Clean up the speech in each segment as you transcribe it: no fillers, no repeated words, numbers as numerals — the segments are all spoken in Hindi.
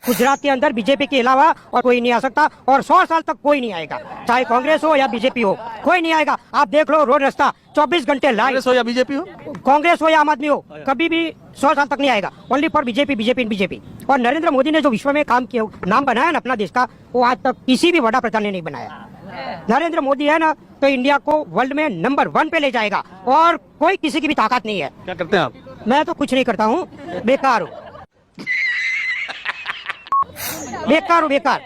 गुजरात के अंदर बीजेपी के अलावा और कोई नहीं आ सकता और 100 साल तक कोई नहीं आएगा, चाहे कांग्रेस हो या बीजेपी हो, कोई नहीं आएगा। आप देख लो रोड रास्ता 24 घंटे लाइव, कांग्रेस हो या बीजेपी हो, कांग्रेस हो या आम आदमी हो, कभी भी 100 साल तक नहीं आएगा। Only for BJP, BJP, BJP. और नरेंद्र मोदी ने जो विश्व में काम किया, नाम बनाया ना अपना देश का, वो आज तक किसी भी बड़ा प्रधान ने नहीं बनाया। नरेंद्र मोदी है ना तो इंडिया को वर्ल्ड में नंबर 1 पे ले जाएगा और कोई किसी की भी ताकत नहीं है। क्या करते हैं आप? मैं तो कुछ नहीं करता हूँ, बेकार हूँ, बेकार हूँ, बेकार।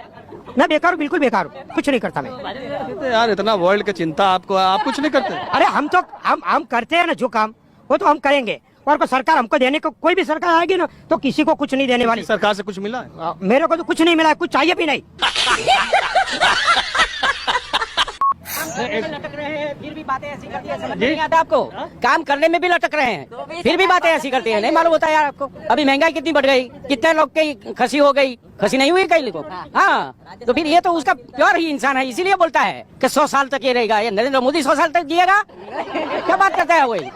मैं बेकार हूँ, बिल्कुल बेकार हूँ, कुछ नहीं करता मैं। यार इतना वर्ल्ड की चिंता आपको, आप कुछ नहीं करते? अरे हम तो हम करते हैं ना जो काम, वो तो हम करेंगे। और कोई सरकार हमको देने को, कोई भी सरकार आएगी ना तो किसी को कुछ नहीं देने वाली। सरकार से कुछ मिला है? मेरे को तो कुछ नहीं मिला है, कुछ चाहिए भी नहीं। लटक रहे हैं फिर भी बातें ऐसी करती है, समझ नहीं आता आपको? काम करने में भी लटक रहे हैं फिर भी बातें ऐसी करती है, नहीं मालूम होता यार आपको? अभी महंगाई कितनी बढ़ गई, कितने लोग की खसी हो गई, खसी नहीं हुई कई लोगों। हाँ, तो फिर ये तो उसका प्योर ही इंसान है, इसीलिए बोलता है कि 100 साल तक ये रहेगा। ये नरेंद्र मोदी 100 साल तक जिएगा? क्या बात करता है वही?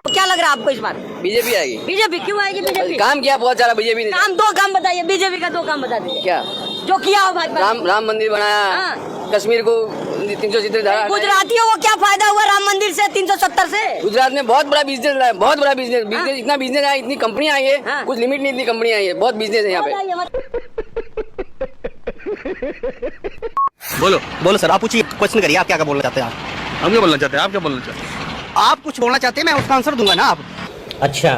क्या लग रहा है आपको इस बार? बीजेपी आएगी। बीजेपी क्यों आएगी? बीजेपी काम किया बहुत सारा बीजेपी ने। काम, 2 काम बताइए, बीजेपी का 2 काम बता दीजिए। क्या जो किया हो भाजपा? राम मंदिर बनाया। हाँ। कश्मीर को 370 धारा। गुजरातियों को क्या फायदा हुआ राम मंदिर से, 370 से? गुजरात में बहुत बड़ा बिजनेस लाया, बहुत बड़ा बिजनेस। बिजनेस इतना बिजनेस है, इतनी कंपनियां आई है, हाँ। कुछ लिमिट नहीं, इतनी कंपनियां आई है, बहुत बिजनेस है यहाँ पे। बोलो बोलो सर, आप पूछिए, क्वेश्चन करिए, आप क्या बोलना चाहते हैं? आप हम क्या बोलना चाहते हैं, आप क्या बोलना चाहते हैं? आप कुछ बोलना चाहते हैं, मैं उसका आंसर दूंगा ना। आप अच्छा,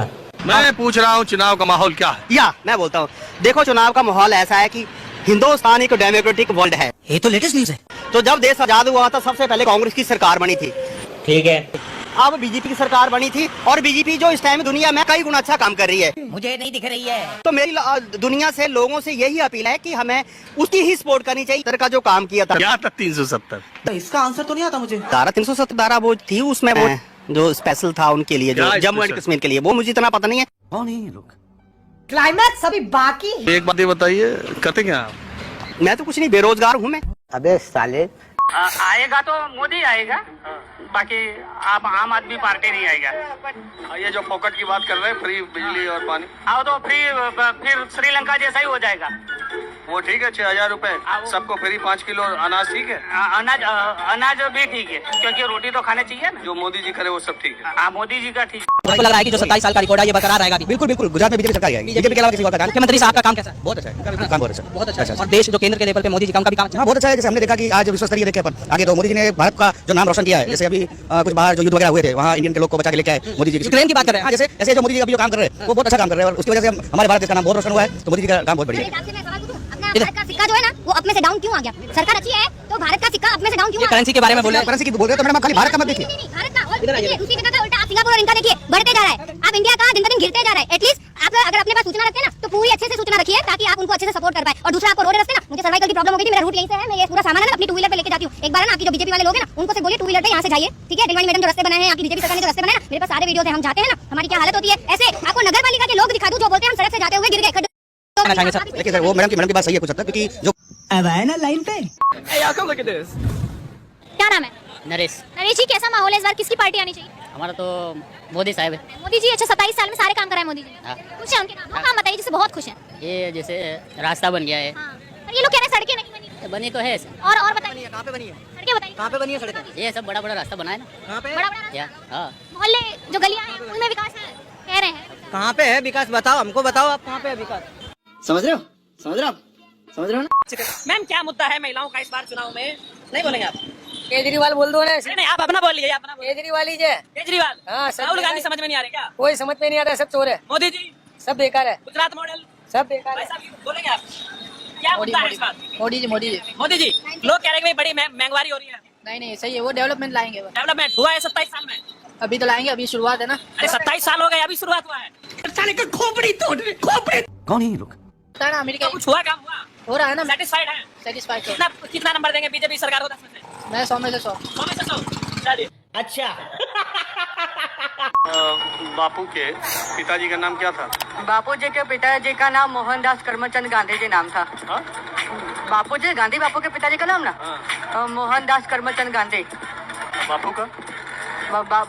मैं पूछ रहा हूँ चुनाव का माहौल क्या है? या मैं बोलता हूँ, देखो चुनाव का माहौल ऐसा है कि हिंदुस्तान एक डेमोक्रेटिक वर्ल्ड है। ये तो लेटेस्ट न्यूज है। तो जब देश आजाद हुआ था सबसे पहले कांग्रेस की सरकार बनी थी, ठीक है, अब बीजेपी की सरकार बनी थी और बीजेपी जो इस टाइम दुनिया में कई गुना अच्छा काम कर रही है। मुझे नहीं दिख रही है। तो मेरी दुनिया से, लोगों से यही अपील है कि हमें उसकी ही सपोर्ट करनी चाहिए। तरह का जो काम किया था, क्या था 370? इसका आंसर तो नहीं आता मुझे। धारा 370 धारा वो थी, उसमें वो जो स्पेशल था उनके लिए, जो क्या जम्मू एंड स्पेशल? कश्मीर के लिए, वो मुझे इतना पता नहीं है। कौन है ये लोग? क्लाइमैक्स अभी बाकी है। एक बात ये बताइए, करते क्या आप? मैं तो कुछ नहीं, बेरोजगार हूँ मैं। अबे साले, आएगा तो मोदी आएगा, बाकी आप आम आदमी पार्टी नहीं आएगा। ये जो फोकट की बात कर रहे हैं, फ्री बिजली और पानी, आओ तो फिर श्रीलंका जैसा ही हो जाएगा। वो ठीक है। 6,000 रुपए सबको फ्री, 5 किलो अनाज, ठीक है। अनाज भी ठीक है, क्योंकि रोटी तो खाने चाहिए ना। जो मोदी जी करे वो सब ठीक है। हाँ, मोदी जी का ठीक। मुझे लग रहा है कि जो 27 साल का रिकॉर्ड है ये बरकरार रहेगा। बिल्कुल बिल्कुल, गुजरात में बीजेपी सरकार आएगी, बीजेपी के अलावा किसी और का। मुख्यमंत्री साहब का काम कैसा है? बहुत अच्छा है, काम बहुत अच्छा, बहुत अच्छा। और देश जो केंद्र के लेवल पे मोदी जी का उनका भी काम बहुत अच्छा है। जैसे हमने देखा कि आज विश्व स्तरीय देखे अपन आगे, तो मोदी जी ने भारत का जो नाम रोशन किया है। जैसे अभी कुछ बाहर जो युद्ध वगैरह हुए थे, वहाँ इंडियन के लोग को बचा के लेके आए मोदी जी। यूक्रेन की बात कर रहे हैं, जैसे जैसे जो मोदी जी अभी जो काम कर रहे हैं वो बहुत अच्छा काम कर रहे हैं और उसकी वजह से हमारे भारत देश का नाम बहुत रोशन हुआ है। तो मोदी जी का काम बहुत बढ़िया है। भारत का सिक्का जो है ना वो अपने से डाउन क्यों आ गया? सरकार अच्छी है तो भारत का सिक्का अपने से डाउन क्यों आ गया? करेंसी के बारे में बोल रहे हैं, करेंसी की बोल रहे हैं तो मैडम खाली भारत का मत देखिए। नहीं, भारत का और देखिए, दूसरी जगह का उल्टा आप सिंगापुर और इनका देखिए, बढ़ते जा रहा है। आप इंडिया का दिन ब दिन गिरते जा रहा है। एटलीस्ट आप अगर अपने पास सूचना रखते हैं ना तो पूरी अच्छे से सूचना रखिए ताकि आप उनको अच्छे से सपोर्ट कर पाए। और दूसरा, आपको रोड रास्ते ना, मुझे सर्वाइकल की प्रॉब्लम हो गई थी, मेरा रूट यहीं से है, मैं ये पूरा सामान है ना अपनी 2 व्हीलर पे लेके जाती हूँ। एक बार ना आपकी जो बीजेपी वाले लोग हैं ना उनको से बोलिए 2 व्हीलर पे यहाँ से जाइए, ठीक है? दिलवानी मैडम जो रास्ते बनाए हैं, आपकी बीजेपी सरकार ने जो रास्ते बनाए ना, मेरे पास सारे वीडियोस हैं, हम जाते हैं ना, हमारी क्या हालत होती है। ऐसे आपको नगर पालिका के लोग दिखा दूं जो बोलते हैं हम सड़क से जाते हुए गिर गए। देखिए सर, वो मैडम की बात सही है कुछ हद तक, क्योंकि जो अब है ना लाइन पे। क्या नाम है? नरेश। नरेश जी, कैसा माहौल है इस बार? किसकी पार्टी आनी चाहिए? हमारा तो मोदी साहब है। मोदी जी, अच्छा 27 साल में सारे काम कराए मोदी जी ने। हाँ। खुश है उनके नाम? 2 काम बताइए जिससे बहुत खुश हैं। ये जैसे रास्ता बन गया है। हाँ। और ये लोग कह रहे हैं सड़कें नहीं बनी। बनी तो है। और बताइए कहाँ पे बनी है? सड़कें बताइए। कहाँ पे बनी है सड़क? ये सब बड़ा बड़ा रास्ता बना है ना। कहाँ पे? बड़ा बड़ा या हाँ, मोहल्ले जो गलियां हैं उनमें विकास है कह रहे हैं। कहाँ पे है विकास? बताओ हमको, बताओ आप कहाँ पे है विकास? समझ रहे हो, समझ रहे हो, समझ रहे हो ना? मैम, क्या मुद्दा है महिलाओं का इस बार चुनाव में? नहीं बोलेंगे आप? केजरीवाल बोल दो ना। नहीं, आप अपना बोलिए, अपना बोलिए। केजरीवाल ही है। केजरीवाल। हाँ, राहुल गांधी समझ में नहीं आ रहे क्या? कोई समझ में नहीं आता, सब चोर है, मोदी जी, सब बेकार है, गुजरात मॉडल, सब बेकार भाई है। साहब बोलेंगे आप? क्या मुद्दा है इस बार? मोदी जी, मोदी जी। मोदी जी, लोग कह रहे हैं कि भाई बड़ी महंगाई हो रही है। नहीं नहीं, सही है, वो डेवलपमेंट लाएंगे। वो डेवलपमेंट हुआ है 27 साल में? अभी तो लाएंगे, अभी शुरुआत है ना। अरे 27 साल हो गए, अभी शुरुआत हुआ है। कौन है ये लोग? पता है ना, अमेरिका कुछ हुआ, काम हुआ, हो रहा है ना। सेटिस्फाइड है? सेटिस्फाइड। कितना नंबर देंगे बीजेपी सरकार को 10 में से? मैं 100 में से 100। 100 में से 100? चलिए। अच्छा। बापू के पिताजी का नाम क्या था? बापू जी के पिताजी का नाम मोहनदास करमचंद गांधी जी नाम था। बापू जी, गांधी बापू के पिताजी का नाम ना मोहनदास करमचंद गांधी। बापू का?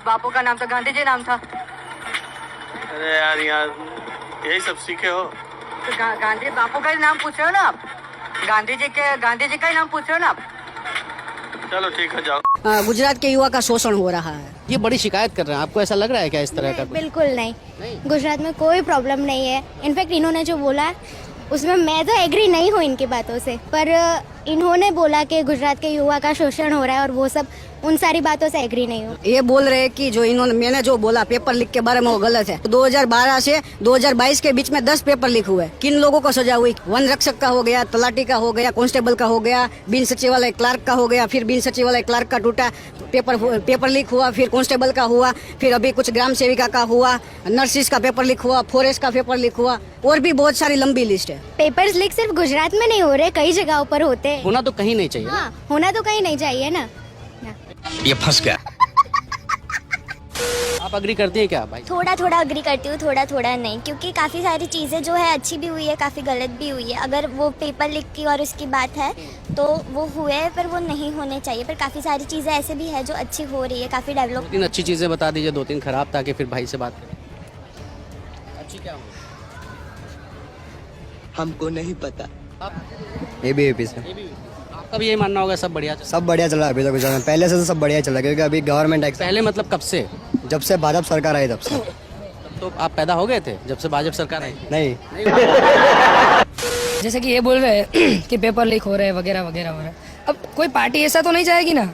बापू का नाम तो गांधी जी नाम था। अरे यार, यही सब सीखे हो। तो गांधी बापू का ही नाम पूछ रहे हो ना आप? गांधी जी का ही नाम पूछ रहे हो ना आप? चलो ठीक है, जाओ। गुजरात के युवा का शोषण हो रहा है। ये बड़ी शिकायत कर रहे हैं, आपको ऐसा लग रहा है क्या इस तरह का? बिल्कुल नहीं, गुजरात में कोई प्रॉब्लम नहीं है। इनफैक्ट इन्होंने जो बोला है उसमें मैं तो एग्री नहीं हूँ इनकी बातों से, पर इन्होंने बोला कि गुजरात के युवा का शोषण हो रहा है और वो सब, उन सारी बातों से एग्री नहीं हूँ। ये बोल रहे हैं कि जो मैंने जो बोला पेपर लीक के बारे में वो गलत है। 2012 से 2022 के बीच में 10 पेपर लीक हुए। किन लोगों को सजा हुई? वन रक्षक का हो गया, तलाटी का हो गया, कांस्टेबल का हो गया, बिन सचिवालय क्लार्क का हो गया, फिर बिन सचिवालय क्लार्क का टूटा, पेपर लीक हुआ, फिर कांस्टेबल का हुआ, फिर अभी कुछ ग्राम सेविका का हुआ, नर्सिस का पेपर लीक हुआ, फॉरेस्ट का पेपर लीक हुआ, और भी बहुत सारी लंबी लिस्ट है। पेपर्स लीक सिर्फ गुजरात में नहीं हो रहे, कई जगहों पर होते हैं। होना तो कहीं नहीं चाहिए। हाँ, होना तो कहीं नहीं चाहिए ना। ये फंस गया। आप अग्री करती हैं क्या भाई? थोड़ा थोड़ा अग्री करती हूँ, थोड़ा थोड़ा नहीं, क्योंकि काफ़ी सारी चीज़ें जो है अच्छी भी हुई है, काफ़ी गलत भी हुई है। अगर वो पेपर लीक की और उसकी बात है तो वो हुए, पर वो नहीं होने चाहिए। पर काफ़ी सारी चीज़ें ऐसे भी है जो अच्छी हो रही है, काफ़ी डेवलप। 2-3 अच्छी चीजें बता दीजिए, 2-3 खराब, ताकि फिर भाई से बात करें। अच्छी क्या हो? हमको नहीं पता। ABVP से आपका भी यही मानना होगा सब बढ़िया चल? सब बढ़िया चल रहा है अभी तक गुजरात में। पहले से तो सब बढ़िया चल रहा है, क्योंकि अभी गवर्नमेंट पहले मतलब कब से? जब से भाजपा सरकार आई तब से। तो आप पैदा हो गए थे जब से भाजपा सरकार आई? नहीं, जैसे कि ये बोल रहे हैं कि पेपर लीक हो रहे हैं वगैरह वगैरह हो रहा है। अब कोई पार्टी ऐसा तो नहीं चाहेगी ना,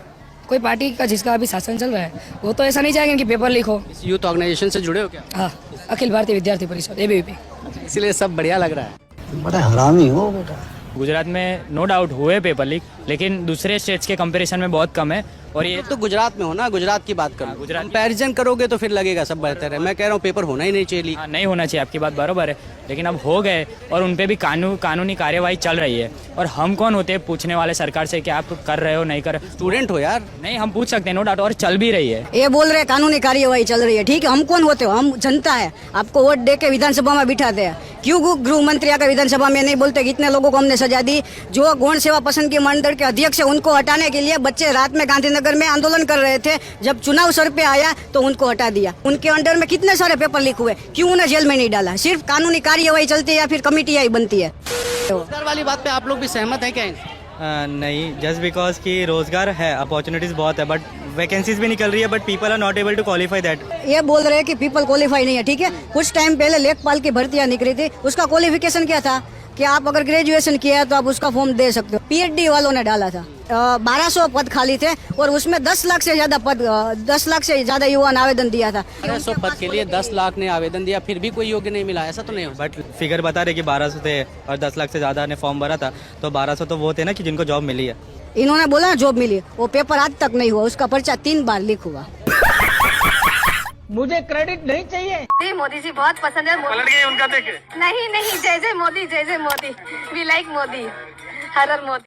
कोई पार्टी का जिसका अभी शासन चल रहा है वो तो ऐसा नहीं चाहेंगे कि पेपर लीक हो। इस यूथ ऑर्गेनाइजेशन से जुड़े हो क्या? हाँ, अखिल भारतीय विद्यार्थी परिषद ABVP। इसीलिए सब बढ़िया लग रहा है। बड़ा हरामी हो बेटा। गुजरात में नो डाउट हुए पेपर लीक, लेकिन दूसरे स्टेट्स के कंपैरिजन में बहुत कम है। और ये तो गुजरात में हो ना, गुजरात की बात करो। गुजरात कंपैरिजन करोगे तो फिर लगेगा सब बेहतर है। मैं कह रहा हूँ पेपर होना ही नहीं चाहिए लीक। हाँ, नहीं होना चाहिए, आपकी बात बराबर है, लेकिन अब हो गए और उन पे भी कानूनी कार्यवाही चल रही है। और हम कौन होते हैं पूछने वाले सरकार से कि आप कर रहे हो नहीं कर रहे? स्टूडेंट हो यार। नहीं, हम पूछ सकते हैं नो डाउट, और चल भी रही है। ये बोल रहे हैं कानूनी कार्यवाही चल रही है, ठीक है। हम कौन होते हो? हम जनता है, आपको वोट दे के विधानसभा में बिठाते हैं। क्यों गृह मंत्री आकर विधानसभा में नहीं बोलते कितने लोगों को हमने सजा दी? जो गौण सेवा पसंद के मंडल के अध्यक्ष है उनको हटाने के लिए बच्चे रात में गांधीनगर में आंदोलन कर रहे थे। जब चुनाव सर पे आया तो उनको हटा दिया। उनके अंडर में कितने सारे पेपर लीक हुए, क्यों उन्हें जेल में नहीं डाला? सिर्फ कानूनी कार्यवाही चलती है या फिर कमेटियां ही बनती है? रोजगार वाली बात पे आप लोग भी सहमत हैं क्या? नहीं, जस्ट बिकॉज कि रोजगार है, अपॉर्चुनिटीज बहुत है, बट वैकेंसीज भी निकल रही है, but people are not able to qualify that. ये बोल रहे हैं कि पीपल क्वालिफाई नहीं है, ठीक है। कुछ टाइम पहले लेखपाल की भर्तियां निकली थी, उसका क्वालिफिकेशन क्या था कि आप अगर ग्रेजुएशन किया है तो आप उसका फॉर्म दे सकते हो। PhD वालों ने डाला था, 1200 पद खाली थे और उसमें 10 लाख से ज्यादा युवा ने आवेदन दिया था। 1200 पद के लिए 10 लाख ने आवेदन दिया, फिर भी कोई योग्य नहीं मिला, ऐसा तो नहीं हो? बट फिगर बता रहे कि 1200 थे और 10 लाख से ज्यादा ने फॉर्म भरा था, तो 1200 तो वो थे ना कि जिनको जॉब मिली है। इन्होंने बोला जॉब मिली, वो पेपर आज तक नहीं हुआ, उसका पर्चा 3 बार लीक हुआ। मुझे क्रेडिट नहीं चाहिए। मोदी जी बहुत पसंद है। पलट गई उनका देख के। नहीं, जय जय मोदी, जय जय मोदी। वी लाइक मोदी, हर हर मोदी।